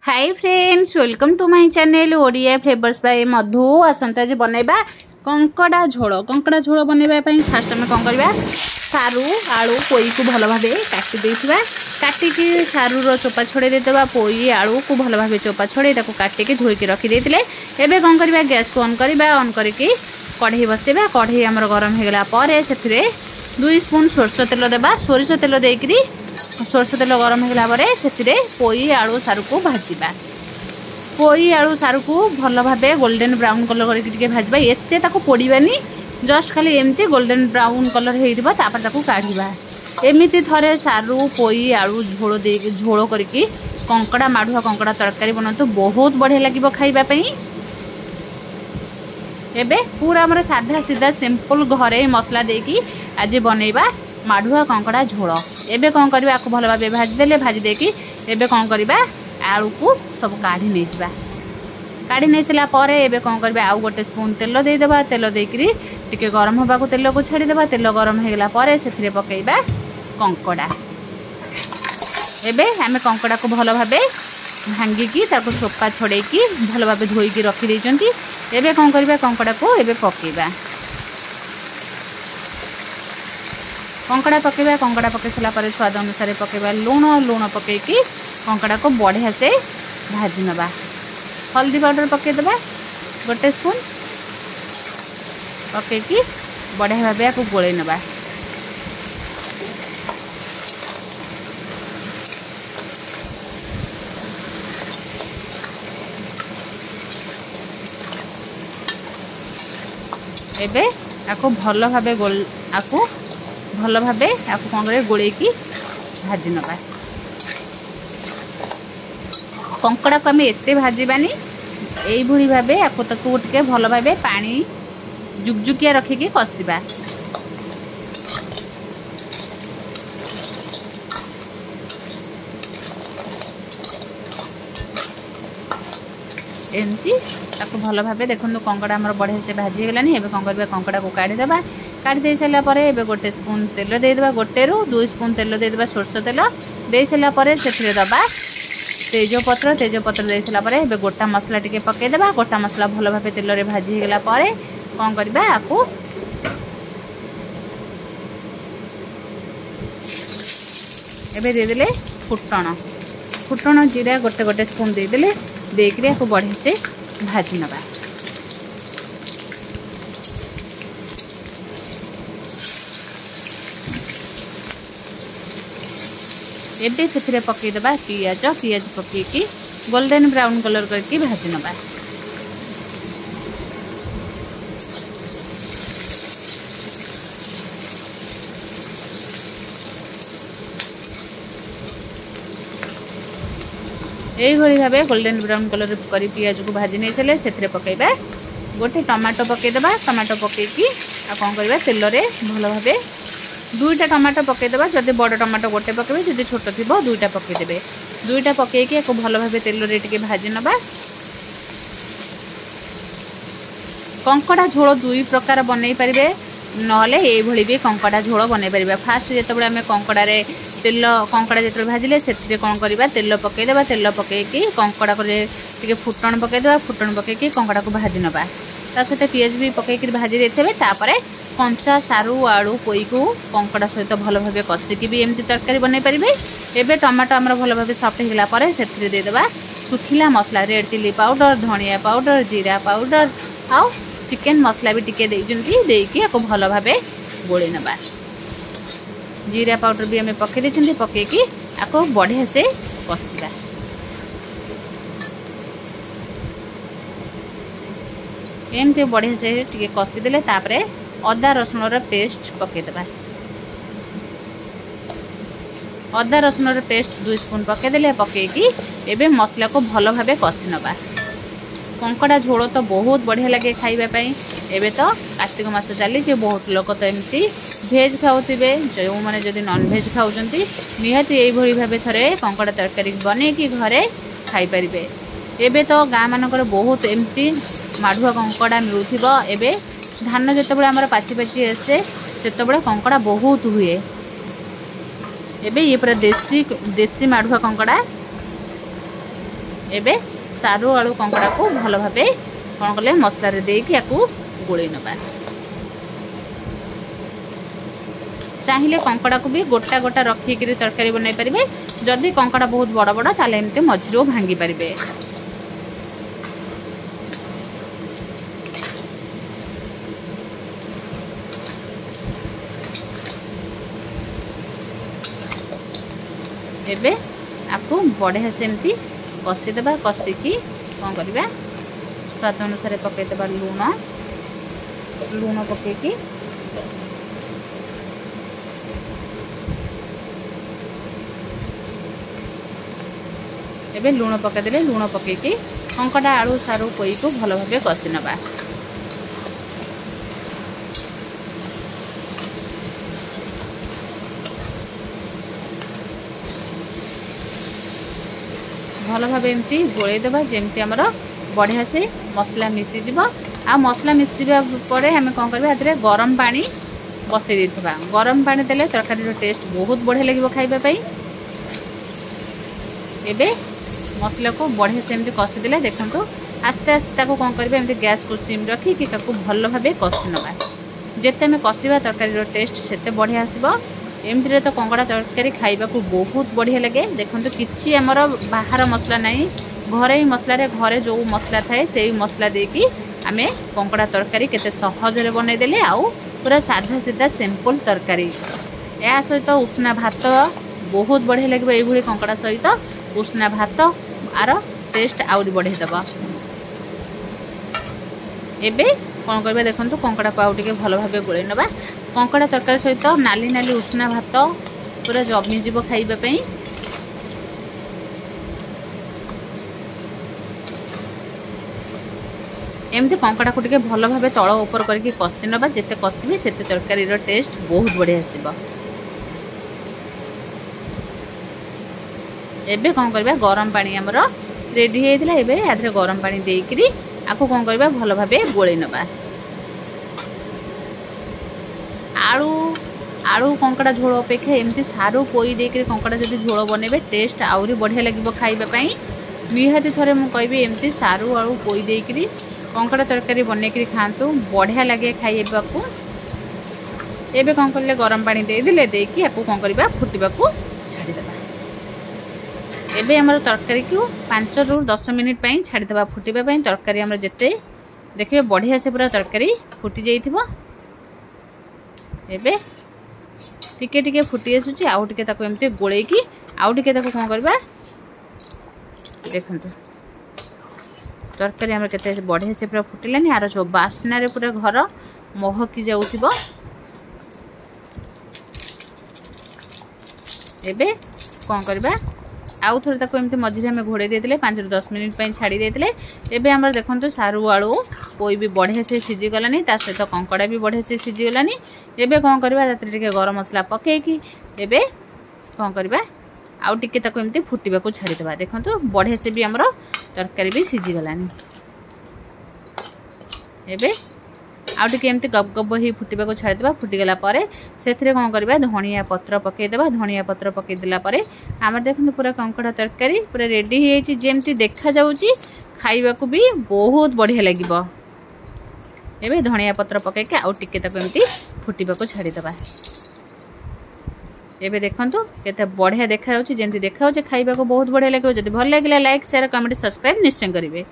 Hi friends, welcome to my channel Odia flavours by Madhu. आसंता जी बनैबा कंकड़ा झोल बनैबा पई फास्ट हम कोन करबा सारू आलू पोई को भल भाबे काटी देथिबा। काटिकी सारू रो चोपा छोड़े देतबा। पोई आलू को भल भाबे चोपा छोड़े ताको काटिकी धोई के रखी देथिले। एबे कोन करबा गैस को ऑन करके कढ़ई बसेबा। कढ़ई हमर गरम हे गेला पारे सेथिरे 2 स्पून सोरष तेल देबा। सोरष तेल देकरी सोरष तेल गरम होगा पर से पोई आलू सारू को भाजवा। पोई आलू सारू को भल भाबे गोल्डन ब्राउन कलर करके भाजवा। एते ताको पोड़ानी, जस्ट खाली एमती गोल्डन ब्राउन कलर हो काढ़ा। एमती थरे सारू पोई आलू झोल करके कंकड़ा माढ़ुआ कंकड़ा तरकारी बनातु, बहुत बढ़िया लगे खाइबापी। एबे पूरा हमर साधा सीधा सिंपल घरे मसला देकी आज बनैबा माढ़ुआ कंकड़ा झोल। एबे कौन करबा आपको भल भाबे भाजी देकी एबे कौन करबा आलू को सब काढ़ी नै जिबा। काढ़ी नै सिला पारे एबे कौन करबा आउ गोटे स्पून तेल दे देबा। तेल देकरी टिके गरम होबा को तेल को छाड़ी देबा। तेल गरम हे गेला पारे सेथिरे पकेइबा कंकड़ा। एबे हमें कंकड़ा को भल भाबे भांगी की ताको चोपा छोड़े की भल भाबे धोई की रखी देचंती। एबे कौन करबा कंकड़ा को एबे पकेइबा। कंकड़ा पकेबा। कंकड़ा पके सारा पर स्वाद अनुसार पकेबा लूण पकईकी कंकड़ा को बढ़िया से भाजी नबा। हल्दी पाउडर पके देबा गोटे स्पून पकईकी बढ़िया भाबे आपको गोले नबा। एबे आपको भल भाबे भल भाबे आपको कौन करे गोले की भाजी नबा। कंकड़ा को आम एते भाजबानी, यही भली भाबे आपको ताकू टिके भल भाबे पानी जुकजुकिया रखिकी कषिबा। एमती आपको भल भाबे देखो कंकड़ा हमर बढ़िया से भाजी गलानी। एबे कौन करबा कंकड़ा को काढ़ी देबा। काढ़ी दे सारा पर एबे गोटे स्पून तेल दे देबा। गोटे रु 2 स्पून तेल दे देबा। सोरष तेल दे सारा पर सेथिरे दबा तेजपत्र दे सारा पर एबे गोटा मसला टिके पके देबा। गोटा मसला भल भाबे तेल रे भाजी गला पर कौन करबा आपको एबे दे देले फुटण जीरा गोटे गोटे स्पून दे देले। देकरी आपको बढ़िया से भाजी नबा। एबे से पकईदबा पियाज पकईकी गोल्डन ब्राउन कलर करके भाजी नबा। यही भाव गोल्डन ब्राउन कलर कर पियाज को भाजी नहीं चले से पकईबा गोटे टमाटो पकईदबा। टमाटो पकईकी आ कौन करबा तेल रे भल भाबे 2टा टमाटो पकईदबा। जदि बड़ टमाटो गोटे पकेबे, जदि छोट थिबो 2टा पकईदेबे। 2टा पकईकी आपको भल भाबे तेल रे टिके भाजी नबा। कंकड़ा झोल 2 प्रकार बनई परिबे, नहले एई भली भी कंकड़ा झोल बनई परिबे। फास्ट जेतबे हमें कंकड़ा रे कंकड़ा जो भाजिले से कौन करवा तेल पकईदेबा। तेल पकईकी कंकड़ा टिके फुटण पकईदेबा। फुटण पकईकी कंकड़ा को भाजी नबा। ता सहित पियाज भी पकईकी भाजी देते। तापर कंचा सारू आलू पोई को कंकड़ा सहित भल भाबे कषिकी भी एमती तरकारी बनई परिबे। एबे टमाटो हमर भल भाबे सॉफ्ट होगला पर से देदेबा सुखिला मसला रेड चिली पाउडर, धनिया पाउडर, जीरा पाउडर आउ चिकेन मसला भी टिके देइजंती। देकी आपको भल भाबे गोले नबा। जीरा पाउडर भी हमें पकई देछंती। पकईकी आपको बढ़िया से कषिबा। एमती बढ़िया से टिके कषि देले तापरे अदा रसुण र पेस्ट पकई देबा। अदा रसुण र पेस्ट 2 स्पून पकई देले। पकईकी एबे मसला को भल भाबे कषि नबा। कंकड़ा झोल तो बहुत बढ़िया लगे खाइबा पई। एबे तो कार्तिक मास चली, बहुत लोक तो एमती भेज खाऊे। जो मैंने जदि नॉन भेज खाऊंती निहाती यही भली भाबे थरे कंकड़ा तरकारी बनईकी घरे खाई परिबे। एबे तो गाँ मानकर बहुत एमती माढ़ुआ कंकड़ा मिलुथिबो। एबे धान जेतेबेले हमर पाची पाची आसे सेतेबेले कंकड़ा बहुत हुए। एबे ये पूरा देसी माढ़ुआ कंकड़ा एबे सारू आलू कंकड़ा को भल भाबे कौन कले मसला रे देकी याकू गोळै नबा। चाहिए कंकड़ा को भी गोटा गोटा रखिक तरकारी बनई पारे। जदि कंकड़ा बहुत बड़ बड़ ताले एमती मझिरो भांगी पारे। एबे आपको बढ़िया सेमती कषिदेबा। कषिकी कौन करवा स्वाद अनुसार पकईदेबा लुण। लुण पकईकी एबे लुण पकईदेले। लुण पकईकी कंकड़ा आलू सारू पोई को भल भाबे कषि नबा। भल भाव एमती गोलई देबा जेमती आमर बढ़िया से मसला मिसी जीवो। आ मसला मिसिबा परे हमें कौन करबा एतरे गरम पानी बसई देथबा। गरम पानी देले तरकारी रो टेस्ट बहुत बढ़िया लागिवो खाइबा पई। एबे मसला को बढ़िया से एमती कषि देले देखंतु आस्ते आस्ते ताको कौन करबा एमती गैस को सिम रखी कि ताको भल भाबे कषि नबा। जेते में कषिबा तरकारी रो टेस्ट सेते बढ़िया आसीबो। एमती तो कंकड़ा तरकारी खाइबा को बहुत बढ़िया लगे। देखो किसी आमर बाहर मसला नहीं, घरे ही मसला रे घरे जो मसला थाए से मसला देकी आमे कंकड़ा तरकारी केते सहजरे बनई देले। आउ पूरा साधा सीधा सिंपल तरकारी। या सहित उष्णा भात बहुत बढ़िया लगे। ये कंकड़ा सहित उष्णा भात आर टेस्ट आउरी बढ़े दबा। एबे कौन करबे देखंतु कंकड़ा को आउ टिके भल भाबे गोळै नबा। कंकड़ा तरकारी सहित नाली नाली उष्णा भात पूरा जमी जीव खाइबा पई। एमती कंकड़ा को टिके भल भाबे तळ ऊपर करके कषि नबा। जेते कषिबे सेते तरकारी रो टेस्ट बहुत बढ़िया आसीबो। एबे कौन करबा गरम पानी हमर रेडी हेइतला। एबे आधरे गरम पानी देइकरी आको कौन करबा भल भाबे गोळै नबा। आलू आलू कंकड़ा झोल अपेक्षा एमती सारू पोई देकर कंकड़ा जब झोल बनइबे टेस्ट आउरी बढ़िया लगे खाइबापी। निहाती थरे मु कहबी एमती सारू आलू पोई देकर कंकड़ा तरकारी बनईकरी खातु बढ़िया लगे खाइबा को। एबे कौन करले गरम पानी देदेले देकी आपको कौन करबा फुटिबा को छाड़ीदेबा। एबे हमर तरकारी को 5 ରୁ 10 मिनिट पई छाड़ीदेबा फुटिबा पई। तरकारी हमर जते देखिए बढ़िया से पूरा तरकारी फुटी जाइथिबो। एबे टिके टिके फुटी आसुची आउ टिके ताको एमते गोळै की आउ टिके ताको कोन करबा देखंतु तरकारी हमर केते बढ़िया से पूरा फुटिलानी। आरो जो बासना रे पूरा घर महकी जाउथिबो। एबे कोन करबा आउ थोड़े ताको एमते मझिरे में घोड़े देदेले 5 ରୁ 10 मिनिट पई छाड़ी देदेले। एबे हमर देखंतु सारू आलू कोई भी बढ़िया से सिझी गलानी। ता सहित कंकड़ा भी बढ़िया से सिझी गलानी। एबे कोन करबा ताते टिके गरम मसला पके की एबे कोन करबा आउ टिके ताको एमते फुटिबा को छाड़ी देबा। देखंतु बढ़िया से भी हमर तरकारी भी सिझी गलानी। एबे आउ टिके एमते गब गब ही फुटिबा को छाड़ी देबा। फुटी गला परे सेथिरे कोन करबा धनिया पत्र पके देबा। धनिया पत्र पके दिला परे हमर देखंतु पूरा कंकड़ा तरकारी पूरा रेडी हे छि। जेमती देखा जाउची खाइबा को भी बहुत बढ़िया लागिबो। एबे धनिया पत्र पके के आउ टिके ताको एमती फुटिबा को छाड़ी देबा। एबे देखंतु केते बढ़िया देखा जाउची। जेमती देखा जाउची खाइबा को बहुत बढ़िया लागिबो। जदि भल लागिला लाइक शेयर कमेंट सब्सक्राइब निश्चय करिवे।